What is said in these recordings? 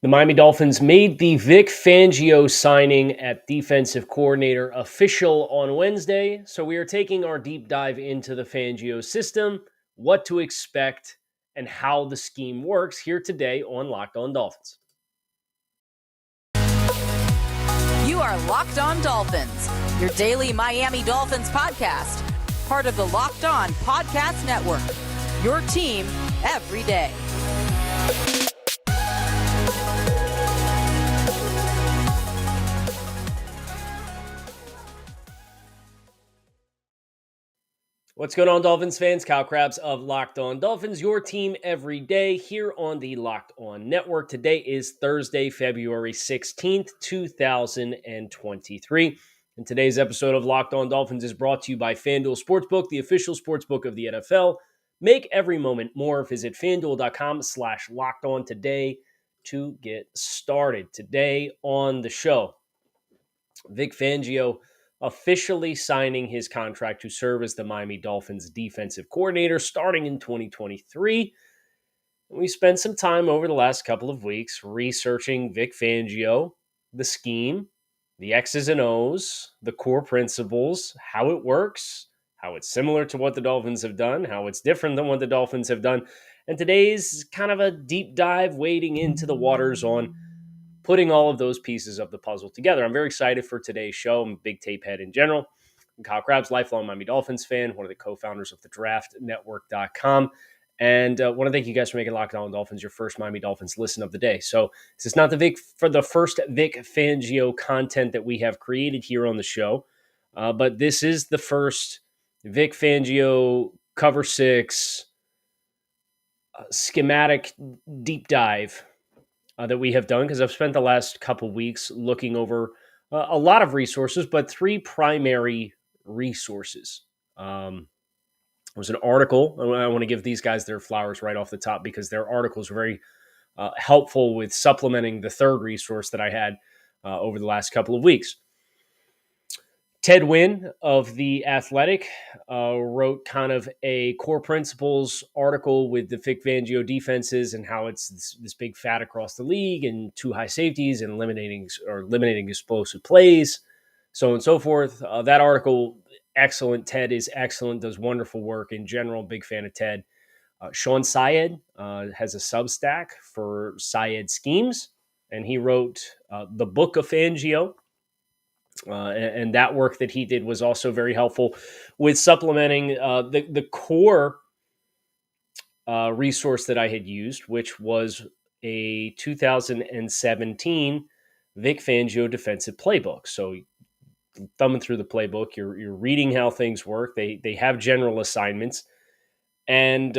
The Miami Dolphins made the Vic Fangio signing at defensive coordinator official on Wednesday. So we are taking our deep dive into the Fangio system, what to expect, and how the scheme works here today on Locked On Dolphins. You are Locked On Dolphins, your daily Miami Dolphins podcast, part of the Locked On Podcast Network, your team every day. What's going on, Dolphins fans? Kyle Krabs of Locked On Dolphins, your team every day here on the Locked On Network. Today is Thursday, February 16th, 2023. And today's episode of Locked On Dolphins is brought to you by FanDuel Sportsbook, the official sportsbook of the NFL. Make every moment more. Visit FanDuel.com/LockedOn today to get started. Today on the show, Vic Fangio officially signing his contract to serve as the Miami Dolphins defensive coordinator starting in 2023. We spent some time over the last couple of weeks researching Vic Fangio, the scheme, the X's and O's, the core principles, how it works, how it's similar to what the Dolphins have done, how it's different than what the Dolphins have done. And today's kind of a deep dive wading into the waters on putting all of those pieces of the puzzle together. I'm very excited for today's show. I'm a big tape head in general. I'm Kyle Krabs, lifelong Miami Dolphins fan, one of the co-founders of the draftnetwork.com. And I want to thank you guys for making Locked On Dolphins your first Miami Dolphins listen of the day. So this is not the first Vic Fangio content that we have created here on the show, but this is the first Vic Fangio Cover 6 schematic deep dive that we have done, because I've spent the last couple weeks looking over a lot of resources, but three primary resources. There was an article. I want to give these guys their flowers right off the top because their articles were very helpful with supplementing the third resource that I had over the last couple of weeks. Ted Wynn of The Athletic wrote kind of a core principles article with the Vic Fangio defenses and how it's this big fat across the league and two high safeties and eliminating explosive plays, so on and so forth. That article, excellent. Ted is excellent, does wonderful work in general. Big fan of Ted. Sean Syed has a Substack for Syed Schemes, and he wrote The Book of Fangio. And that work that he did was also very helpful with supplementing the core resource that I had used, which was a 2017 Vic Fangio defensive playbook. So thumbing through the playbook, you're reading how things work. They have general assignments, and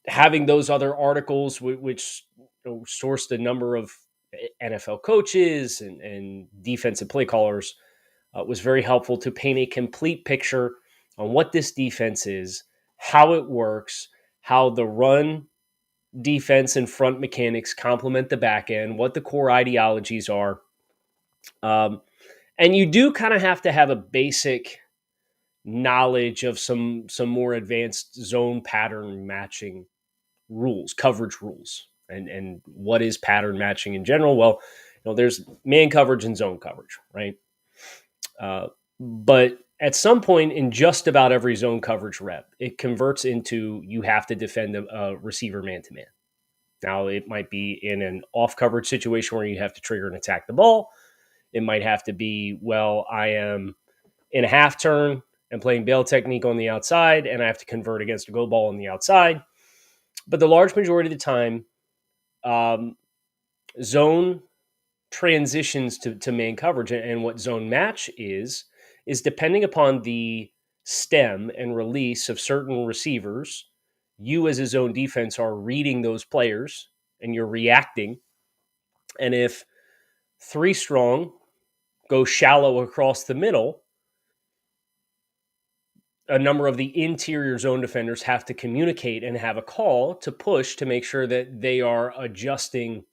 having those other articles which sourced a number of NFL coaches and defensive play callers was very helpful to paint a complete picture on what this defense is, how it works, how the run defense and front mechanics complement the back end, what the core ideologies are. And you do kind of have to have a basic knowledge of some more advanced zone pattern matching rules, coverage rules. And what is pattern matching in general? Well, there's man coverage and zone coverage, right? But at some point in just about every zone coverage rep, it converts into you have to defend a receiver man-to-man. Now, it might be in an off-coverage situation where you have to trigger and attack the ball. It might have to be, I am in a half turn and playing bail technique on the outside, and I have to convert against a go ball on the outside. But the large majority of the time, zone transitions to man coverage, and what zone match is depending upon the stem and release of certain receivers, you as a zone defense are reading those players and you're reacting. And if three strong go shallow across the middle, a number of the interior zone defenders have to communicate and have a call to push to make sure that they are adjusting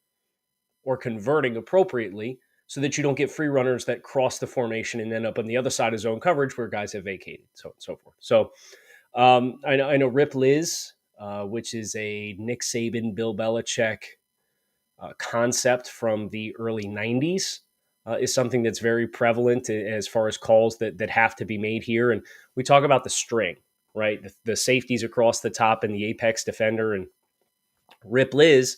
or converting appropriately so that you don't get free runners that cross the formation and end up on the other side of zone coverage where guys have vacated, so on and so forth. So I know Rip Liz, which is a Nick Saban, Bill Belichick concept from the early 90s is something that's very prevalent as far as calls that have to be made here. And we talk about the string, right? The safeties across the top and the apex defender. And Rip Liz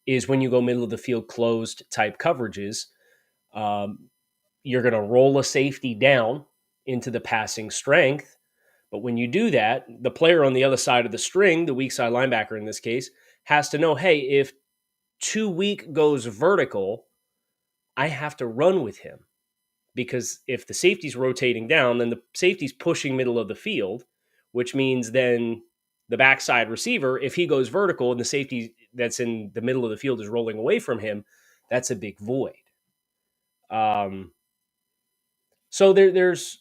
is when you go middle of the field closed type coverages. You're going to roll a safety down into the passing strength. But when you do that, the player on the other side of the string, the weak side linebacker in this case, has to know, hey, if 2 weak goes vertical, I have to run with him. Because if the safety's rotating down, then the safety's pushing middle of the field, which means then the backside receiver, if he goes vertical and the safety that's in the middle of the field is rolling away from him, that's a big void. So there's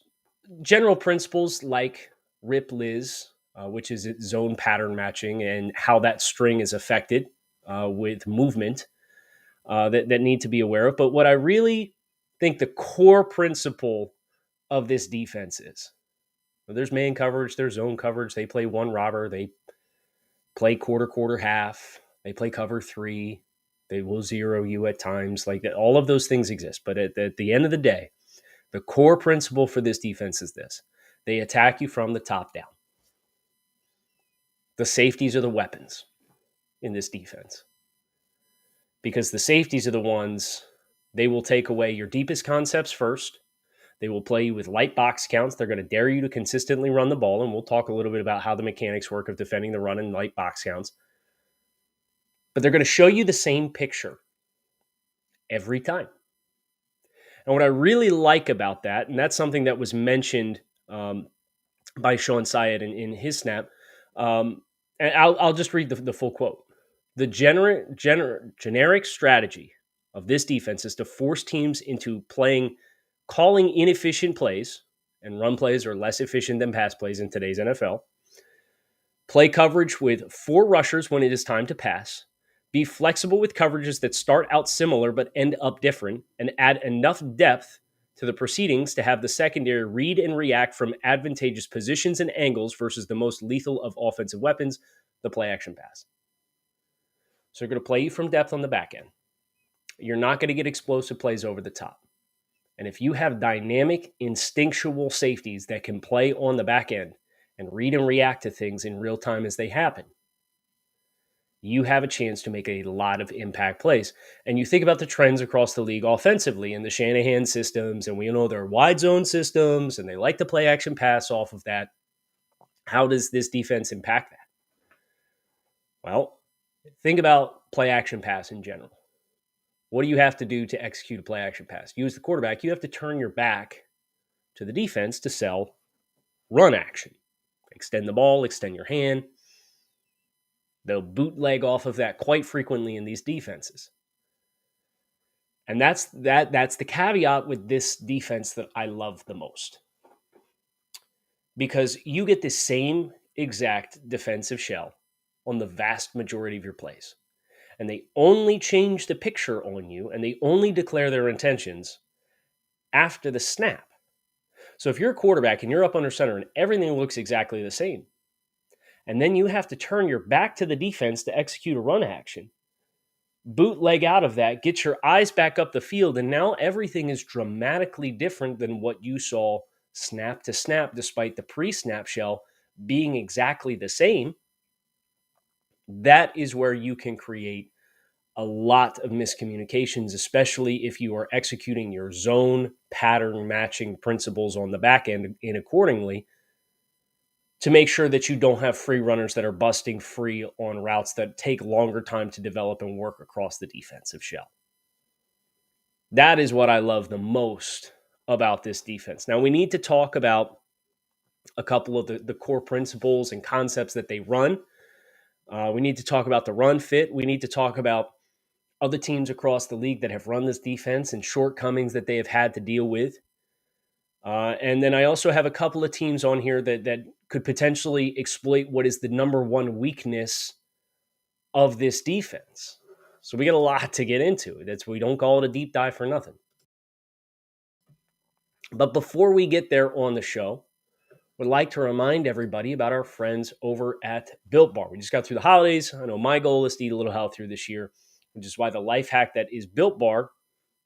general principles like Rip Liz, which is zone pattern matching, and how that string is affected with movement that need to be aware of. But what I really think the core principle of this defense is, there's man coverage, there's zone coverage. They play one robber. They play quarter, half. They play cover 3. They will zero you at times. Like that. All of those things exist. But at the end of the day, the core principle for this defense is this. They attack you from the top down. The safeties are the weapons in this defense. Because the safeties are the ones, they will take away your deepest concepts first. They will play you with light box counts. They're going to dare you to consistently run the ball, and we'll talk a little bit about how the mechanics work of defending the run in light box counts. But they're going to show you the same picture every time. And what I really like about that, and that's something that was mentioned by Sean Syed in his snap, and I'll just read the full quote. The generic strategy of this defense is to force teams into calling inefficient plays, and run plays are less efficient than pass plays in today's NFL. Play coverage with 4 rushers when it is time to pass. Be flexible with coverages that start out similar but end up different, and add enough depth to the proceedings to have the secondary read and react from advantageous positions and angles versus the most lethal of offensive weapons, the play action pass. So they're going to play you from depth on the back end. You're not going to get explosive plays over the top. And if you have dynamic, instinctual safeties that can play on the back end and read and react to things in real time as they happen, you have a chance to make a lot of impact plays. And you think about the trends across the league offensively in the Shanahan systems, and we know they're wide zone systems, and they like to play action pass off of that. How does this defense impact that? Well, think about play action pass in general. What do you have to do to execute a play action pass? You as the quarterback, you have to turn your back to the defense to sell run action. Extend the ball, extend your hand. They'll bootleg off of that quite frequently in these defenses. And that's the caveat with this defense that I love the most. Because you get the same exact defensive shell on the vast majority of your plays. And they only change the picture on you, and they only declare their intentions after the snap. So if you're a quarterback and you're up under center and everything looks exactly the same, and then you have to turn your back to the defense to execute a run action, bootleg out of that, get your eyes back up the field, and now everything is dramatically different than what you saw snap to snap, despite the pre-snap shell being exactly the same. That is where you can create a lot of miscommunications, especially if you are executing your zone pattern matching principles on the back end in accordingly, to make sure that you don't have free runners that are busting free on routes that take longer time to develop and work across the defensive shell. That is what I love the most about this defense. Now, we need to talk about a couple of the core principles and concepts that they run. We need to talk about the run fit. We need to talk about other teams across the league that have run this defense and shortcomings that they have had to deal with. And then I also have a couple of teams on here that could potentially exploit what is the number one weakness of this defense. So we got a lot to get into. We don't call it a deep dive for nothing. But before we get there on the show, would like to remind everybody about our friends over at Built Bar. We just got through the holidays. I know my goal is to eat a little healthier this year. which is why the life hack that is Built Bar,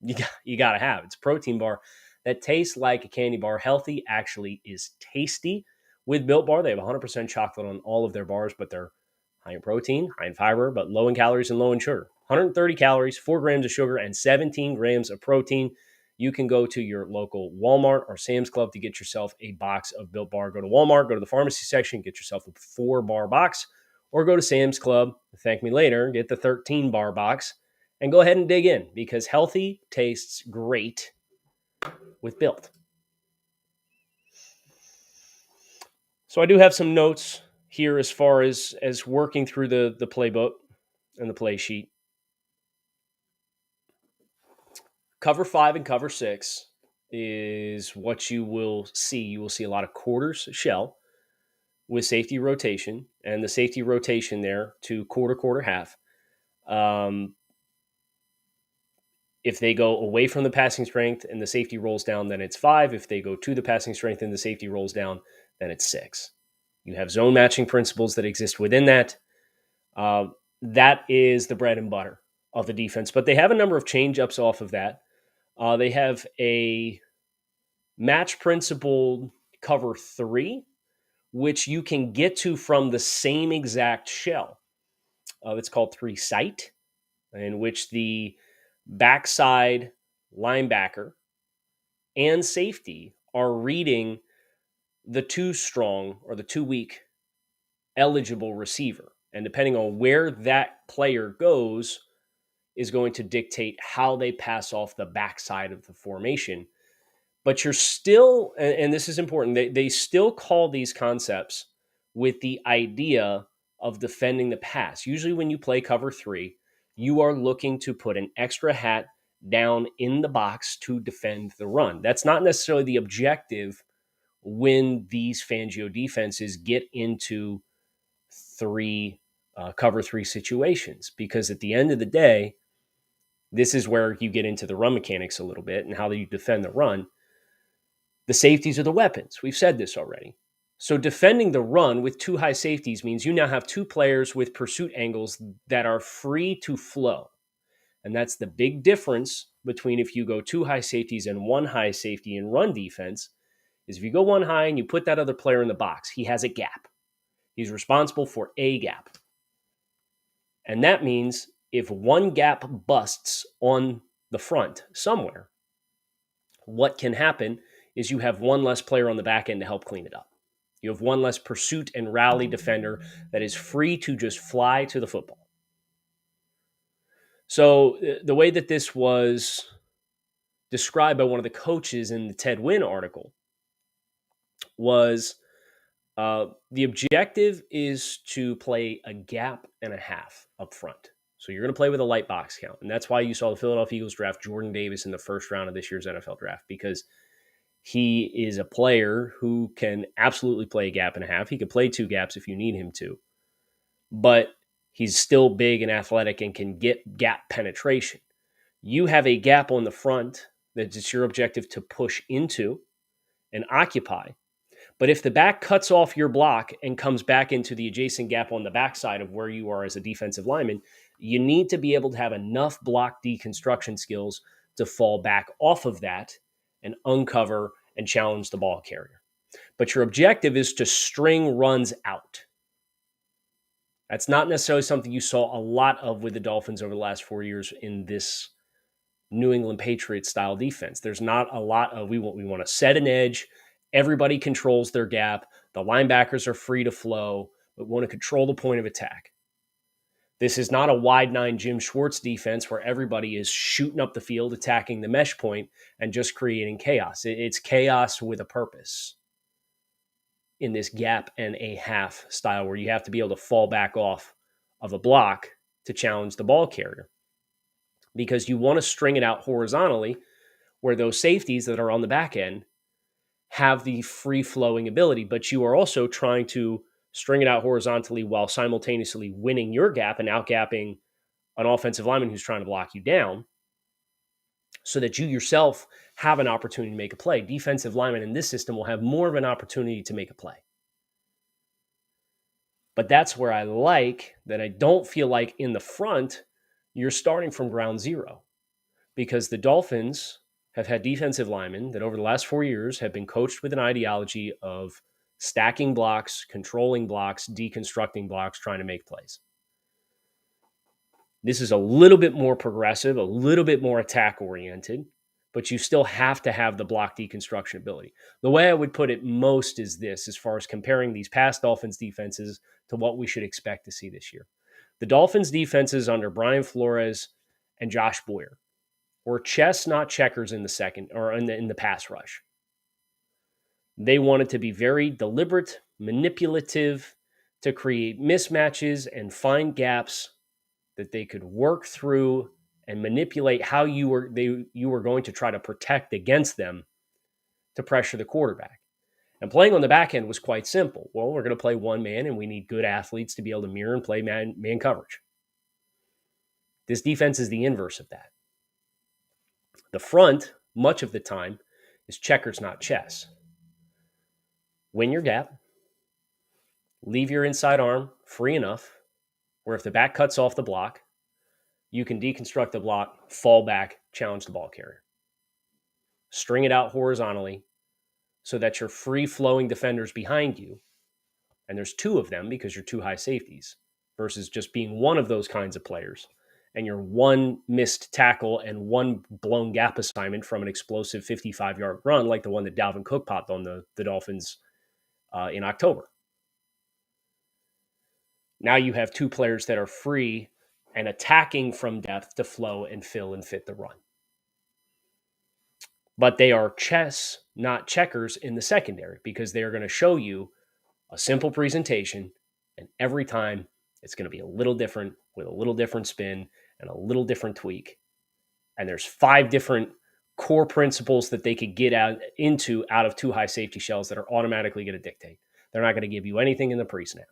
you got to have. It's a protein bar that tastes like a candy bar. Healthy actually is tasty. With Built Bar, they have 100% chocolate on all of their bars, but they're high in protein, high in fiber, but low in calories and low in sugar. 130 calories, 4 grams of sugar, and 17 grams of protein. You can go to your local Walmart or Sam's Club to get yourself a box of Built Bar. Go to Walmart, go to the pharmacy section, get yourself a 4-bar box, or go to Sam's Club, thank me later, get the 13-bar box, and go ahead and dig in because healthy tastes great with Built. So I do have some notes here as far as working through the playbook and the play sheet. Cover 5 and cover 6 is what you will see. You will see a lot of quarters shell with safety rotation, and the safety rotation there to quarter, half. If they go away from the passing strength and the safety rolls down, then it's 5. If they go to the passing strength and the safety rolls down, then it's 6. You have zone matching principles that exist within that. That is the bread and butter of the defense. But they have a number of change-ups off of that. They have a match principle cover 3, which you can get to from the same exact shell. It's called 3 sight, in which the backside linebacker and safety are reading the too strong or the too weak eligible receiver. And depending on where that player goes is going to dictate how they pass off the backside of the formation. But you're still, and this is important, they still call these concepts with the idea of defending the pass. Usually when you play cover 3, you are looking to put an extra hat down in the box to defend the run. That's not necessarily the objective when these Fangio defenses get into cover 3 situations, because at the end of the day, this is where you get into the run mechanics a little bit and how you defend the run. The safeties are the weapons. We've said this already. So defending the run with 2 high safeties means you now have 2 players with pursuit angles that are free to flow. And that's the big difference between if you go 2 high safeties and 1 high safety in run defense, is if you go 1 high and you put that other player in the box, he has a gap. He's responsible for a gap. And that means if 1 gap busts on the front somewhere, what can happen is you have 1 less player on the back end to help clean it up. You have 1 less pursuit and rally defender that is free to just fly to the football. So the way that this was described by one of the coaches in the Ted Wynn article was the objective is to play a gap and a half up front. So you're going to play with a light box count. And that's why you saw the Philadelphia Eagles draft Jordan Davis in the first round of this year's NFL draft, because he is a player who can absolutely play a gap and a half. He can play 2 gaps if you need him to. But he's still big and athletic and can get gap penetration. You have a gap on the front that it's your objective to push into and occupy. But if the back cuts off your block and comes back into the adjacent gap on the backside of where you are as a defensive lineman, you need to be able to have enough block deconstruction skills to fall back off of that and uncover and challenge the ball carrier. But your objective is to string runs out. That's not necessarily something you saw a lot of with the Dolphins over the last 4 years in this New England Patriots style defense. There's not a lot of, we want to set an edge. Everybody controls their gap. The linebackers are free to flow, but want to control the point of attack. This is not a wide 9 Jim Schwartz defense where everybody is shooting up the field, attacking the mesh point, and just creating chaos. It's chaos with a purpose in this gap and a half style where you have to be able to fall back off of a block to challenge the ball carrier, because you want to string it out horizontally where those safeties that are on the back end have the free-flowing ability, but you are also trying to string it out horizontally while simultaneously winning your gap and outgapping an offensive lineman who's trying to block you down so that you yourself have an opportunity to make a play. Defensive linemen in this system will have more of an opportunity to make a play. But that's where I like that I don't feel like in the front you're starting from ground zero because the Dolphins have had defensive linemen that over the last 4 years have been coached with an ideology of stacking blocks, controlling blocks, deconstructing blocks, trying to make plays. This is a little bit more progressive, a little bit more attack oriented, but you still have to have the block deconstruction ability. The way I would put it most is this, as far as comparing these past Dolphins defenses to what we should expect to see this year. The Dolphins defenses under Brian Flores and Josh Boyer were chess, not checkers in the second or in the pass rush. They wanted to be very deliberate, manipulative to create mismatches and find gaps that they could work through and manipulate how you were going to try to protect against them to pressure the quarterback. And playing on the back end was quite simple. Well, we're going to play one man, and we need good athletes to be able to mirror and play man coverage. This defense is the inverse of that. The front, much of the time, is checkers, not chess. Win your gap. Leave your inside arm free enough where if the back cuts off the block, you can deconstruct the block, fall back, challenge the ball carrier. String it out horizontally so that your free-flowing defenders behind you, and there's two of them because you're two high safeties, versus just being one of those kinds of players, and you're one missed tackle and one blown gap assignment from an explosive 55-yard run like the one that Dalvin Cook popped on the Dolphins in October. Now you have two players that are free and attacking from depth to flow and fill and fit the run. But they are chess, not checkers in the secondary because they are going to show you a simple presentation, and every time it's going to be a little different with a little different spin and a little different tweak. And there's 5 different core principles that they could get out of two high safety shells that are automatically going to dictate. They're not going to give you anything in the pre-snap.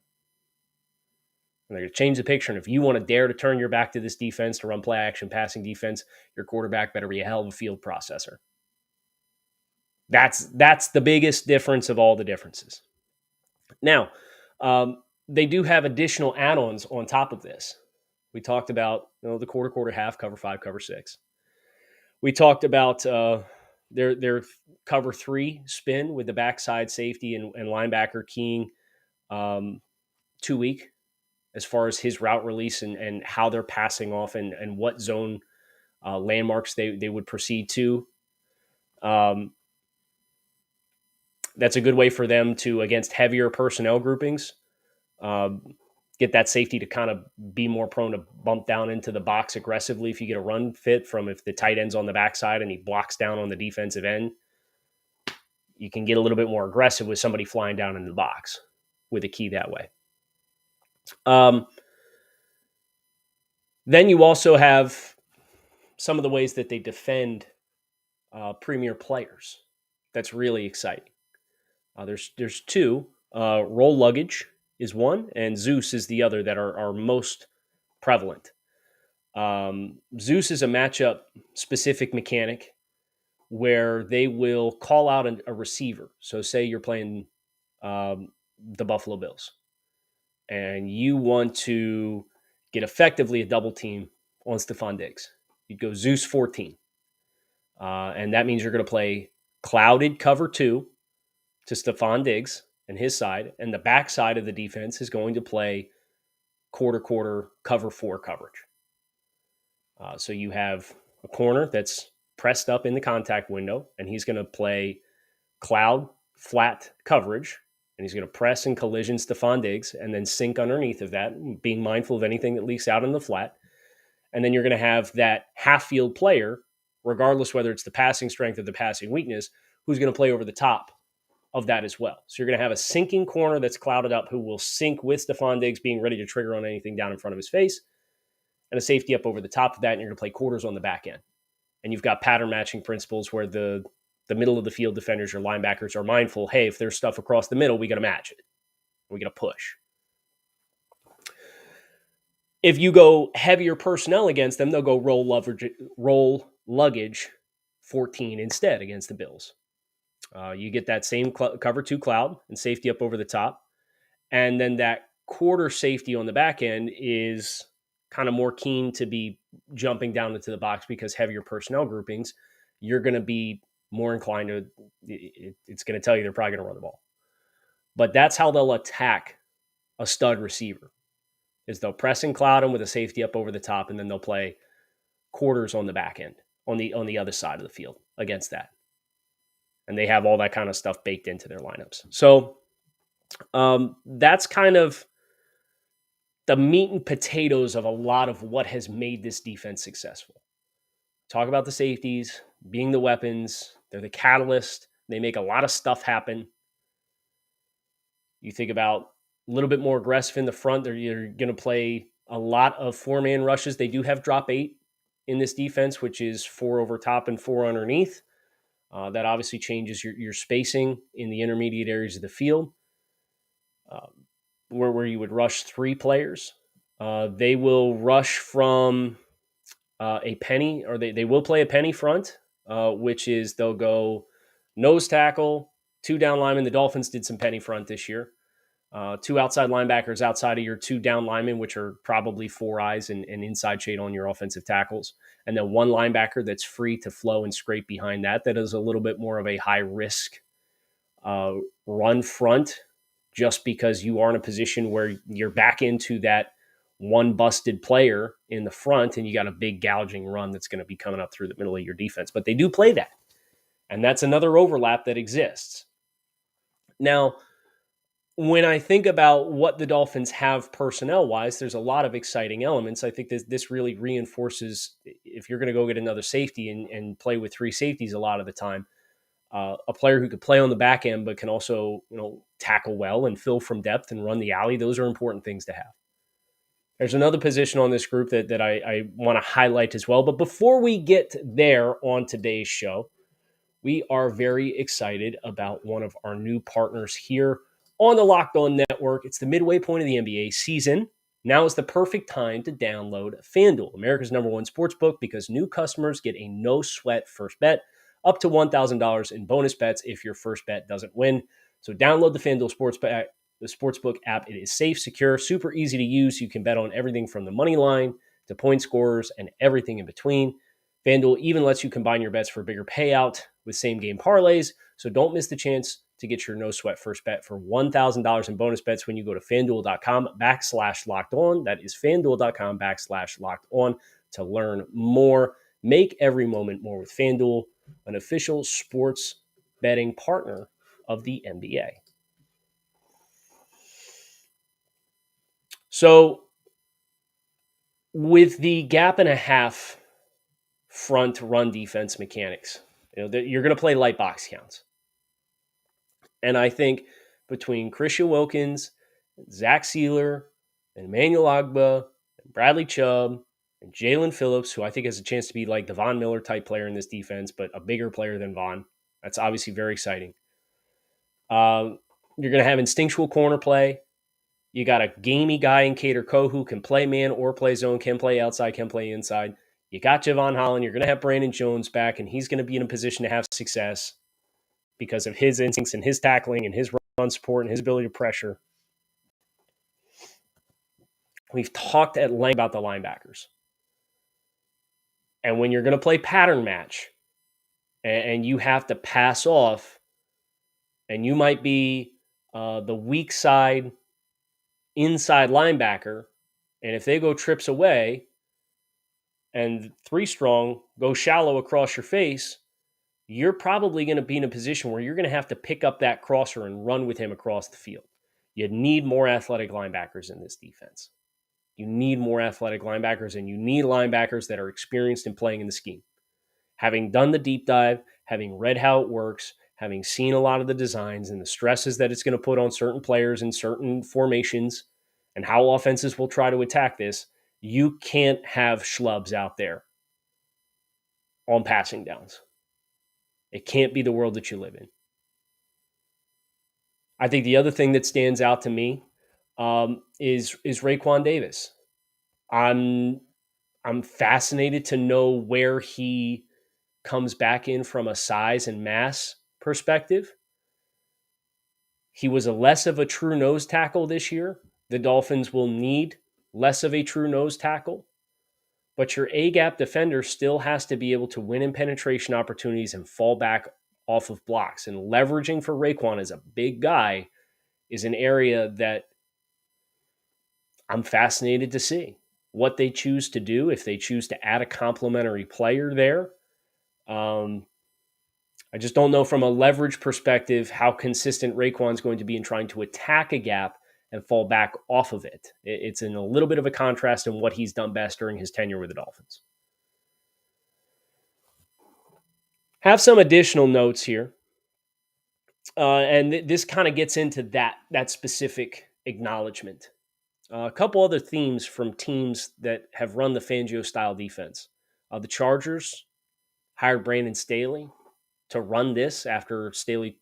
And they're going to change the picture. And if you want to dare to turn your back to this defense to run play action passing defense, your quarterback better be a hell of a field processor. That's the biggest difference of all the differences. Now, they do have additional add-ons on top of this. We talked about the quarter, half, cover 5, cover 6. We talked about their cover 3 spin with the backside safety and linebacker keying 2-week as far as his route release and how they're passing off and what zone landmarks they would proceed to. That's a good way for them to, against heavier personnel groupings, get that safety to kind of be more prone to bump down into the box aggressively if you get a run fit from if the tight end's on the backside and he blocks down on the defensive end. You can get a little bit more aggressive with somebody flying down into the box with a key that way. Then you also have some of the ways that they defend premier players. That's really exciting. There's 2. Roll luggage is one, and Zeus is the other that are most prevalent. Zeus is a matchup-specific mechanic where they will call out a receiver. So say you're playing the Buffalo Bills, and you want to get effectively a double team on Stephon Diggs. You'd go Zeus 14. And that means you're going to play clouded cover 2 to Stephon Diggs and his side, and the back side of the defense is going to play quarter cover 4 coverage. So you have a corner that's pressed up in the contact window, and he's going to play cloud flat coverage, and he's going to press and collision Stephon Diggs and then sink underneath of that, being mindful of anything that leaks out in the flat. And then you're going to have that half-field player, regardless whether it's the passing strength or the passing weakness, who's going to play over the top of that as well. So you're going to have a sinking corner that's clouded up who will sink with Stephon Diggs being ready to trigger on anything down in front of his face, and a safety up over the top of that, and you're going to play quarters on the back end. And you've got pattern matching principles where the middle of the field defenders or linebackers are mindful, hey, if there's stuff across the middle, we got to match it. We got to push. If you go heavier personnel against them, they'll go roll luggage 14 instead against the Bills. You get that same cover 2 cloud and safety up over the top. And then that quarter safety on the back end is kind of more keen to be jumping down into the box because heavier personnel groupings, you're going to be more inclined to, it's going to tell you they're probably going to run the ball. But that's how they'll attack a stud receiver, is they'll press and cloud him with a safety up over the top, and then they'll play quarters on the back end, on the other side of the field against that. And they have all that kind of stuff baked into their lineups. So that's kind of the meat and potatoes of a lot of what has made this defense successful. Talk about the safeties being the weapons. They're the catalyst. They make a lot of stuff happen. You think about a little bit more aggressive in the front. You're going to play a lot of four-man rushes. They do have drop 8 in this defense, which is 4 over top and 4 underneath. That obviously changes your spacing in the intermediate areas of the field, where you would rush 3 players. They will rush from a penny, or they will play a penny front, which is they'll go nose tackle, 2 down linemen. The Dolphins did some penny front this year. 2 outside linebackers outside of your 2 down linemen, which are probably 4 eyes and inside shade on your offensive tackles. And then 1 linebacker that's free to flow and scrape behind that. That is a little bit more of a high risk run front, just because you are in a position where you're back into that one busted player in the front and you got a big gouging run that's going to be coming up through the middle of your defense. But they do play that. And that's another overlap that exists. Now, when I think about what the Dolphins have personnel-wise, there's a lot of exciting elements. I think this really reinforces, if you're going to go get another safety and play with 3 safeties a lot of the time, a player who could play on the back end but can also, tackle well and fill from depth and run the alley. Those are important things to have. There's another position on this group that I want to highlight as well. But before we get there on today's show, we are very excited about one of our new partners here on the Locked On Network. It's the midway point of the NBA season. Now is the perfect time to download FanDuel, America's #1 sportsbook, because new customers get a no-sweat first bet up to $1,000 in bonus bets if your first bet doesn't win. So download the FanDuel Sportsbook app. It is safe, secure, super easy to use. You can bet on everything from the money line to point scorers and everything in between. FanDuel even lets you combine your bets for a bigger payout with same-game parlays. So don't miss the chance to get your no-sweat first bet for $1,000 in bonus bets when you go to FanDuel.com/lockedon. That is FanDuel.com/lockedon to learn more. Make every moment more with FanDuel, an official sports betting partner of the NBA. So with the gap and a half front run defense mechanics, you're going to play light box counts. And I think between Christian Wilkins, Zach Sealer, and Emmanuel Ogbah, and Bradley Chubb, and Jalen Phillips, who I think has a chance to be like the Von Miller type player in this defense, but a bigger player than Von. That's obviously very exciting. You're going to have instinctual corner play. You got a gamey guy in Cater Coe who can play man or play zone, can play outside, can play inside. You got Javon Holland. You're going to have Brandon Jones back, and he's going to be in a position to have success because of his instincts and his tackling and his run support and his ability to pressure. We've talked at length about the linebackers. And when you're going to play pattern match and you have to pass off, and you might be the weak side inside linebacker, and if they go trips away and 3 strong go shallow across your face, you're probably going to be in a position where you're going to have to pick up that crosser and run with him across the field. You need more athletic linebackers in this defense. You need more athletic linebackers, and you need linebackers that are experienced in playing in the scheme. Having done the deep dive, having read how it works, having seen a lot of the designs and the stresses that it's going to put on certain players in certain formations and how offenses will try to attack this, you can't have schlubs out there on passing downs. It can't be the world that you live in. I think the other thing that stands out to me is Raekwon Davis. I'm fascinated to know where he comes back in from a size and mass perspective. He was less of a true nose tackle this year. The Dolphins will need less of a true nose tackle. But your A-gap defender still has to be able to win in penetration opportunities and fall back off of blocks. And leveraging for Raekwon as a big guy is an area that I'm fascinated to see what they choose to do, if they choose to add a complementary player there. I just don't know from a leverage perspective how consistent Raekwon's going to be in trying to attack a gap and fall back off of it. It's in a little bit of a contrast in what he's done best during his tenure with the Dolphins. Have some additional notes here. And this kind of gets into that specific acknowledgement. A couple other themes from teams that have run the Fangio style defense. The Chargers hired Brandon Staley to run this after Staley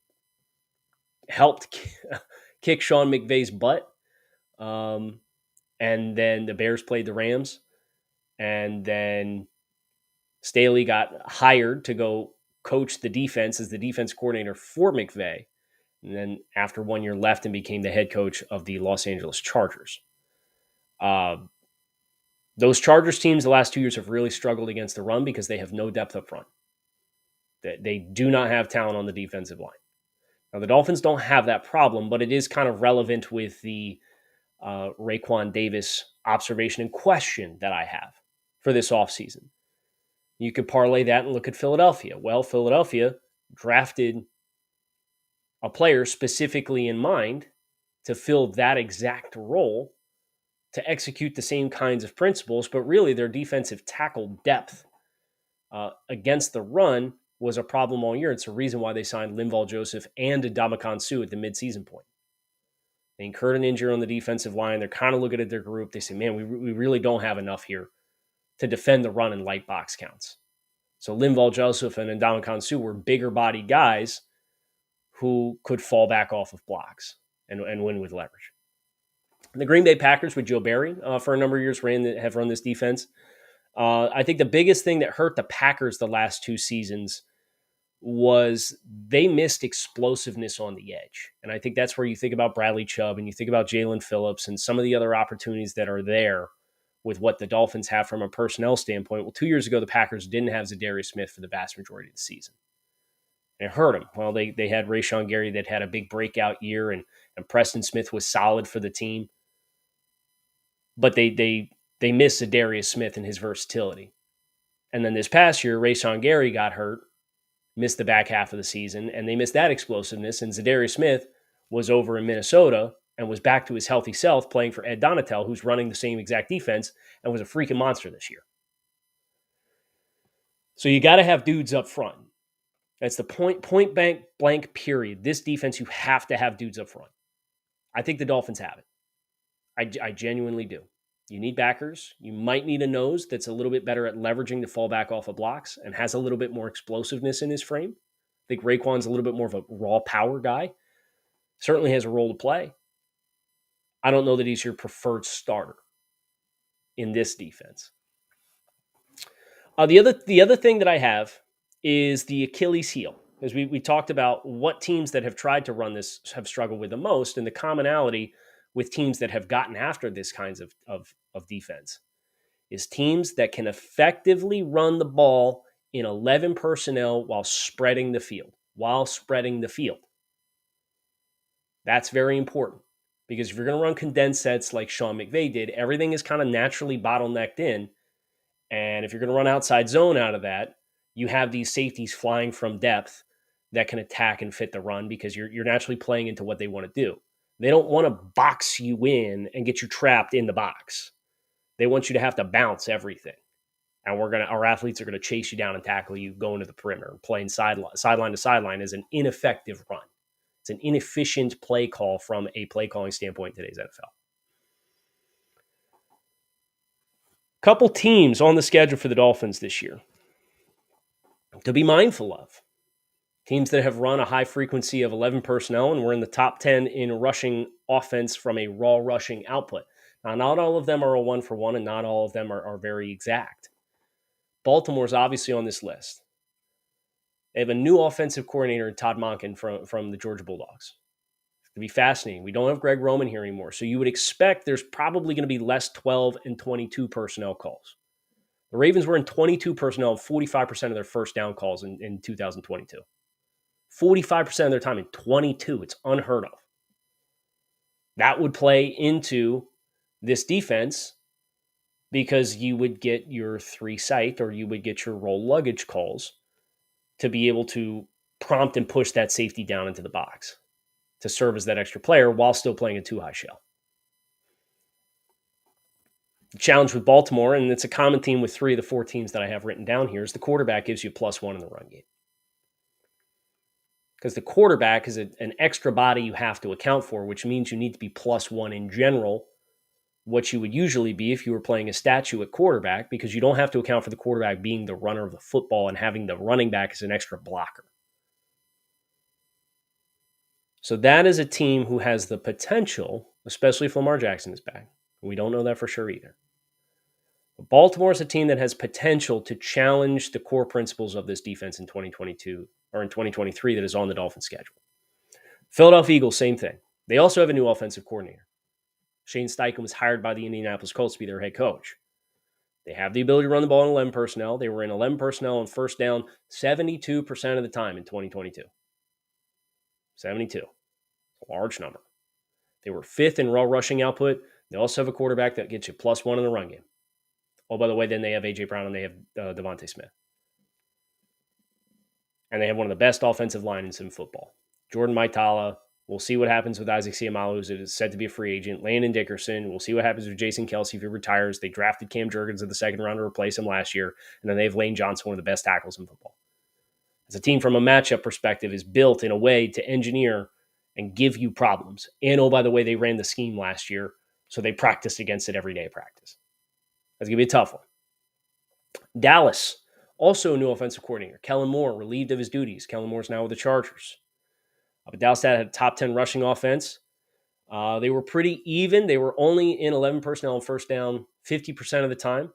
helped kick Sean McVay's butt. And then the Bears played the Rams. And then Staley got hired to go coach the defense as the defense coordinator for McVay. And then after 1 year left and became the head coach of the Los Angeles Chargers. Those Chargers teams the last 2 years have really struggled against the run because they have no depth up front. They do not have talent on the defensive line. Now, the Dolphins don't have that problem, but it is kind of relevant with the Raekwon Davis observation and question that I have for this offseason. You could parlay that and look at Philadelphia. Well, Philadelphia drafted a player specifically in mind to fill that exact role, to execute the same kinds of principles, but really their defensive tackle depth against the run was a problem all year. It's a reason why they signed Linval Joseph and Ndamukong Suh at the midseason point. They incurred an injury on the defensive line. They're kind of looking at their group. They say, man, we really don't have enough here to defend the run in light box counts. So Linval Joseph and Ndamukong Suh were bigger body guys who could fall back off of blocks and win with leverage. The Green Bay Packers with Joe Barry for a number of years have run this defense. I think the biggest thing that hurt the Packers the last 2 seasons was they missed explosiveness on the edge. And I think that's where you think about Bradley Chubb and you think about Jalen Phillips and some of the other opportunities that are there with what the Dolphins have from a personnel standpoint. Well, 2 years ago, the Packers didn't have Zadarius Smith for the vast majority of the season. And it hurt them. Well, they had Rashawn Gary that had a big breakout year, and Preston Smith was solid for the team. But they missed Zadarius Smith and his versatility. And then this past year, Rashawn Gary got hurt, missed the back half of the season, and they missed that explosiveness. And Zadarius Smith was over in Minnesota and was back to his healthy self playing for Ed Donatel, who's running the same exact defense and was a freaking monster this year. So you got to have dudes up front. That's the point blank period. This defense, you have to have dudes up front. I think the Dolphins have it. I genuinely do. You need backers. You might need a nose that's a little bit better at leveraging to fall back off of blocks and has a little bit more explosiveness in his frame. I think Raekwon's a little bit more of a raw power guy. Certainly has a role to play. I don't know that he's your preferred starter in this defense. The other thing that I have is the Achilles heel. As we talked about what teams that have tried to run this have struggled with the most, and the commonality with teams that have gotten after this kinds of defense is teams that can effectively run the ball in 11 personnel while spreading the field. That's very important because if you're going to run condensed sets like Sean McVay did, everything is kind of naturally bottlenecked in. And if you're going to run outside zone out of that, you have these safeties flying from depth that can attack and fit the run because you're naturally playing into what they want to do. They don't want to box you in and get you trapped in the box. They want you to have to bounce everything. And our athletes are going to chase you down and tackle you going to the perimeter and playing sideline to sideline is an ineffective run. It's an inefficient play call from a play calling standpoint in today's NFL. Couple teams on the schedule for the Dolphins this year to be mindful of. Teams that have run a high frequency of 11 personnel and were in the top 10 in rushing offense from a raw rushing output. Now, not all of them are a 1-for-1, and not all of them are very exact. Baltimore's obviously on this list. They have a new offensive coordinator, Todd Monken, from the Georgia Bulldogs. It's going to be fascinating. We don't have Greg Roman here anymore, so you would expect there's probably going to be less 12 and 22 personnel calls. The Ravens were in 22 personnel and 45% of their first down calls in 2022. 45% of their time in 22. It's unheard of. That would play into this defense because you would get your 3-site or you would get your roll luggage calls to be able to prompt and push that safety down into the box to serve as that extra player while still playing a 2-high shell. The challenge with Baltimore, and it's a common theme with 3 of the 4 teams that I have written down here, is the quarterback gives you +1 in the run game. Because the quarterback is an extra body you have to account for, which means you need to be +1 in general, what you would usually be if you were playing a statue at quarterback, because you don't have to account for the quarterback being the runner of the football and having the running back as an extra blocker. So that is a team who has the potential, especially if Lamar Jackson is back. We don't know that for sure either. But Baltimore is a team that has potential to challenge the core principles of this defense in 2022 or in 2023 that is on the Dolphins schedule. Philadelphia Eagles, same thing. They also have a new offensive coordinator. Shane Steichen was hired by the Indianapolis Colts to be their head coach. They have the ability to run the ball in 11 personnel. They were in 11 personnel on first down 72% of the time in 2022. 72. A large number. They were 5th in raw rushing output. They also have a quarterback that gets you +1 in the run game. Oh, by the way, then they have A.J. Brown and they have Devontae Smith. And they have one of the best offensive lines in football. Jordan Maitala. We'll see what happens with Isaac Seumalo, who's said to be a free agent. Landon Dickerson. We'll see what happens with Jason Kelce if he retires. They drafted Cam Jurgens in the second round to replace him last year. And then they have Lane Johnson, one of the best tackles in football. As a team from a matchup perspective is built in a way to engineer and give you problems. And oh, by the way, they ran the scheme last year, so they practiced against it every day of practice. That's going to be a tough one. Dallas, also a new offensive coordinator. Kellen Moore relieved of his duties. Kellen Moore's now with the Chargers. But Dallas had a top 10 rushing offense. They were pretty even. They were only in 11 personnel on first down 50% of the time.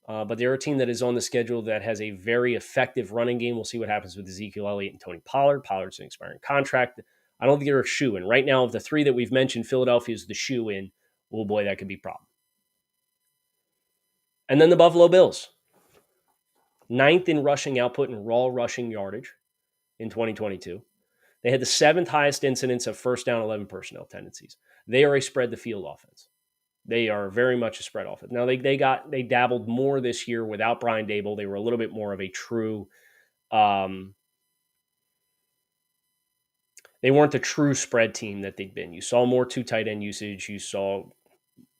But they're a team that is on the schedule that has a very effective running game. We'll see what happens with Ezekiel Elliott and Tony Pollard. Pollard's an expiring contract. I don't think they're a shoe-in. Right now, of the 3 that we've mentioned, Philadelphia is the shoe-in. Oh boy, that could be a problem. And then the Buffalo Bills. 9th in rushing output and raw rushing yardage in 2022. They had the 7th highest incidence of first down 11 personnel tendencies. They are a spread the field offense. They are very much a spread offense. Now they dabbled more this year without Brian Daboll. They were a little bit more of a true. They weren't the true spread team that they'd been. You saw more 2 tight end usage. You saw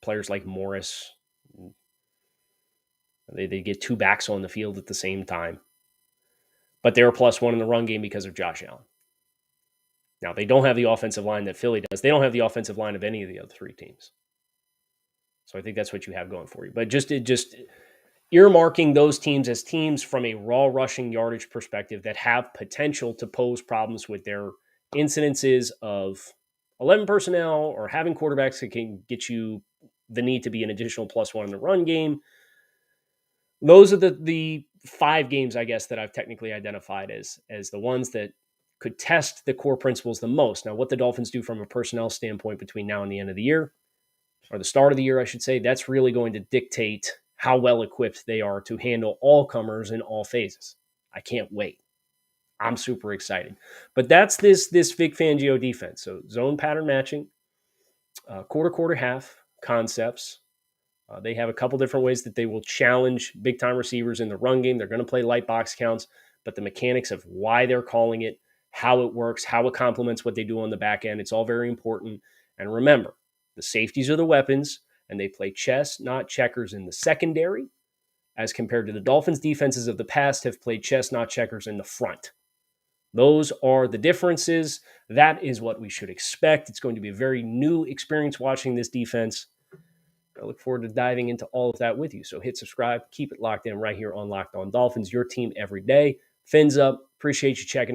players like Morris. They get 2 backs on the field at the same time. But they were +1 in the run game because of Josh Allen. Now, they don't have the offensive line that Philly does. They don't have the offensive line of any of the other 3 teams. So I think that's what you have going for you. But just earmarking those teams as teams from a raw rushing yardage perspective that have potential to pose problems with their incidences of 11 personnel or having quarterbacks that can get you the need to be an additional +1 in the run game. Those are the 5 games, I guess, that I've technically identified as the ones that could test the core principles the most. Now, what the Dolphins do from a personnel standpoint between now and the end of the year, or the start of the year, I should say, that's really going to dictate how well equipped they are to handle all comers in all phases. I can't wait. I'm super excited. But that's this Vic Fangio defense. So zone pattern matching, quarter, half concepts. They have a couple different ways that they will challenge big-time receivers in the run game. They're going to play light box counts, but the mechanics of why they're calling it, how it works, how it complements what they do on the back end, it's all very important. And remember, the safeties are the weapons, and they play chess, not checkers in the secondary, as compared to the Dolphins' defenses of the past have played chess, not checkers in the front. Those are the differences. That is what we should expect. It's going to be a very new experience watching this defense. I look forward to diving into all of that with you. So hit subscribe, keep it locked in right here on Locked On Dolphins, your team every day. Fins up. Appreciate you checking out